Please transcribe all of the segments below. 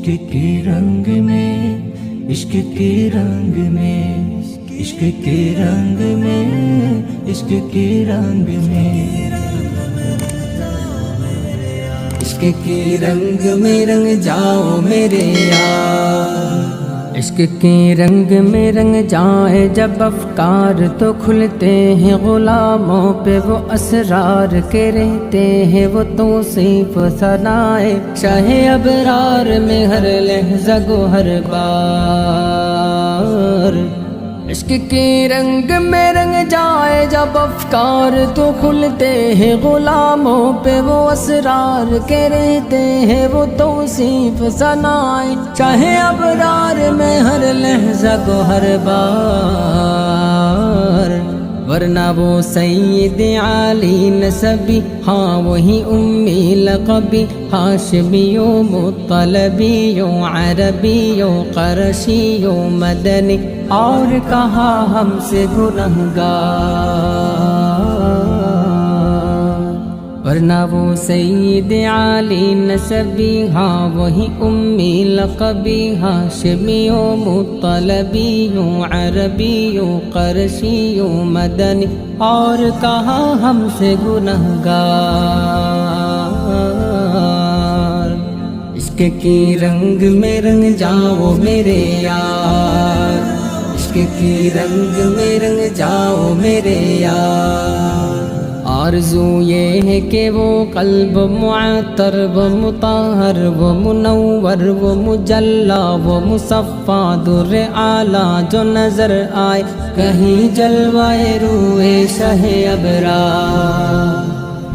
کے رنگ میں، عشق کے رنگ میں، عشق کے رنگ میں، عشق کے رنگ میں، عشق کے رنگ میں رنگ جاؤ میرے یار۔ عشق کے رنگ میں رنگ جائے جب افکار تو کھلتے ہیں، غلاموں پہ وہ اسرار کے رہتے ہیں، وہ توصیف ثنائے شاہ ابرار میں ہر لحظہ گو ہر بار۔ عشق کے رنگ میں رنگ جائے جب افکار تو کھلتے ہیں، غلاموں پہ وہ اسرار کے رہتے ہیں، وہ توصیف ثنائے چاہے ابرار میں ہر لحظہ کو ہر بار۔ ورنہ وہ سید عالی نسبی، ہاں وہی امی لقبی، ہاشمی و مطلبی و عربی و قرشی و مدنی، اور کہا ہم سے گنہگار۔ ورنہ وہ سید عالی نسبی، ہاں وہی امی لقبی، ہاشمی و مطلبی و عربی و قرشی و مدنی، اور کہا ہم سے گنہگار۔ عشق کے رنگ میں رنگ جاؤ میرے یار، عشق کے رنگ میں رنگ جاؤ میرے یار۔ آرزو یہ ہے کہ وہ قلب معطر و مطہر و منور و مجلا و مصفا در اعلیٰ جو نظر آئے کہیں جلوائے روئے شہ ابرار۔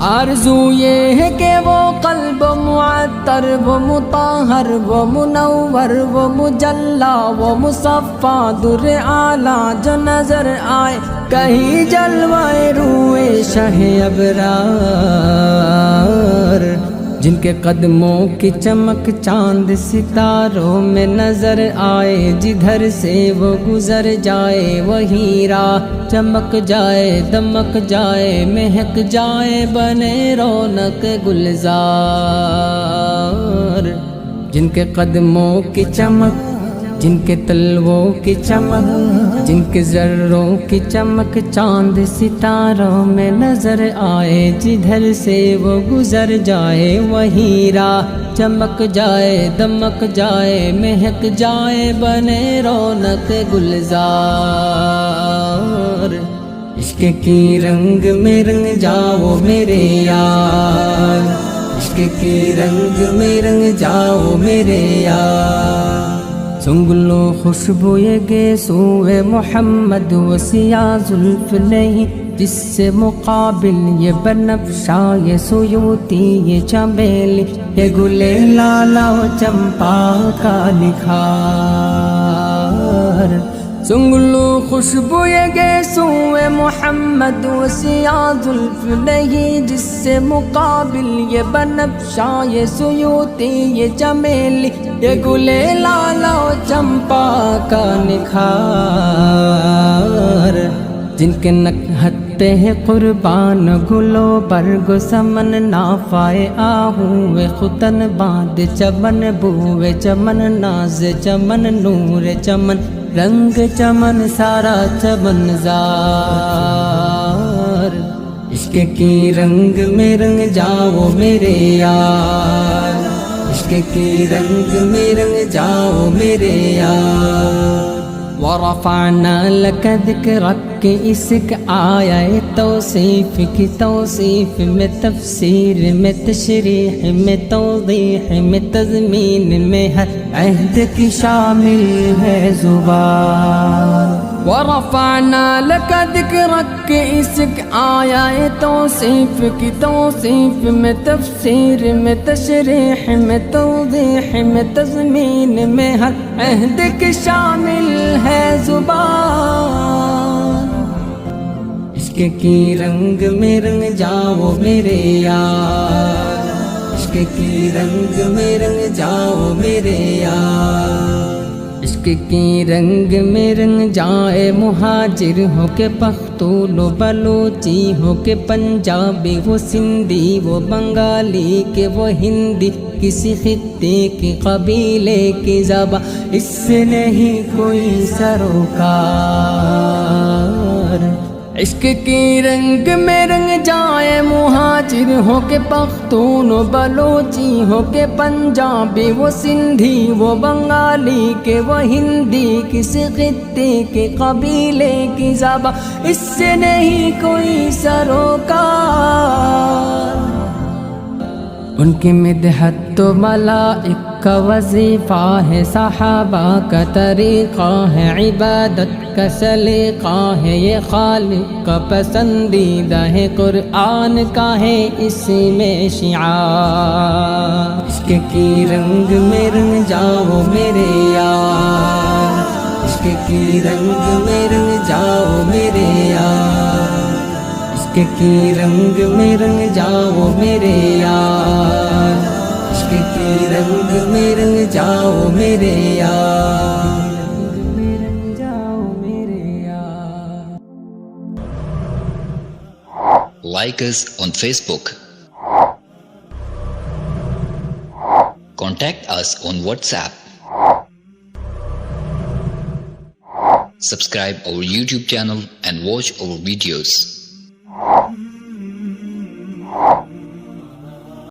آرزو یہ ہے کہ وہ قلب معطر و مطہر و منور و مجلا و مصفا در اعلیٰ جو نظر آئے کہیں جلوائے روئے شہ ابرار۔ جن کے قدموں کی چمک چاند ستاروں میں نظر آئے، جدھر سے وہ گزر جائے وہی راہ چمک جائے، دمک جائے، مہک جائے، بنے رونق گلزار۔ جن کے قدموں کی چمک، جن کے تلووں کی چمک، جن کے ذروں کی چمک چاند ستاروں میں نظر آئے، جدھر سے وہ گزر جائے وہی راہ چمک جائے، دمک جائے، مہک جائے، بنے رونق گلزار۔ عشق کی رنگ میں رنگ جاؤ میرے یار، عشق کی رنگ میں رنگ جاؤ میرے یار۔ سنگلو خوشبو یہ گیسوئے محمد و سیاہ زلف نہیں، جس سے مقابل یہ بنفشا یہ سیوتی یہ چمیلی، یہ گلے لالا و چمپا کا نکھار۔ سنگلو خوشبو یہ گیسوئے محمد و سیاہ زلف نہیں، جس سے مقابل یہ بنفشا یہ سیوتی یہ چمیلی، یہ گلے لالا و چمپا کا نکھار۔ جن کے نکہت پہ ہے قربان گلو برگ سمن، نافائے آہوئے ختن باد چمن، بوئے چمن، ناز چمن، نور چمن، رنگ چمن، سارا چمن زار۔ عشق کی رنگ میں رنگ جاؤ میرے یار، عشق کی رنگ میں رنگ جاؤ میرے یار۔ ورفعنا لك ذکرک کہ اسک آیا توصیف کی توصیف میں، تفسیر میں، تشریح میں، توضیح میں، تضمین میں، ہر عہد کی شامل ہے زبان۔ ورفعنا لك ذکرک کہ اسک آیا توصیف کی توصیف میں، تفسیر میں، تشریح میں، توضیح میں، تضمین میں، ہر عہد کی شامل ہے زبان۔ عشق کی رنگ میں رنگ جاؤ میرے یار، عشق کی رنگ میں رنگ جاؤ میرے یار۔ عشق عشق کی رنگ میں رنگ جائے مہاجر ہو کے پختون و بلوچی ہو کے پنجابی وہ سندھی وہ بنگالی کہ وہ ہندی کسی خطے کے قبیلے کی زبان اس سے نہیں کوئی سروکار عشق کی رنگ میں رنگ جائے مہاجر ہو کے پختون و بلوچی ہو کے پنجابی وہ سندھی وہ بنگالی کہ وہ ہندی کسی خطے کے قبیلے کی زبان اس سے نہیں کوئی سروکار ان کی مدحت تو ملائک کا وظیفہ ہے صحابہ کا طریقہ ہے عبادت کا سلیقہ ہے یہ خالق کا پسندیدہ ہے قرآن کا ہے اسی میں شعار عشق کی رنگ میں رنگ جاؤ میرے یار عشق کی رنگ میں رنگ جاؤ میرے یار عشق کی رنگ میں رنگ جاؤ میرے یار عشق کی رنگ میں رنگ جاؤ میرے یار Like us on Facebook. Contact us on WhatsApp. Subscribe our YouTube channel and watch our videos.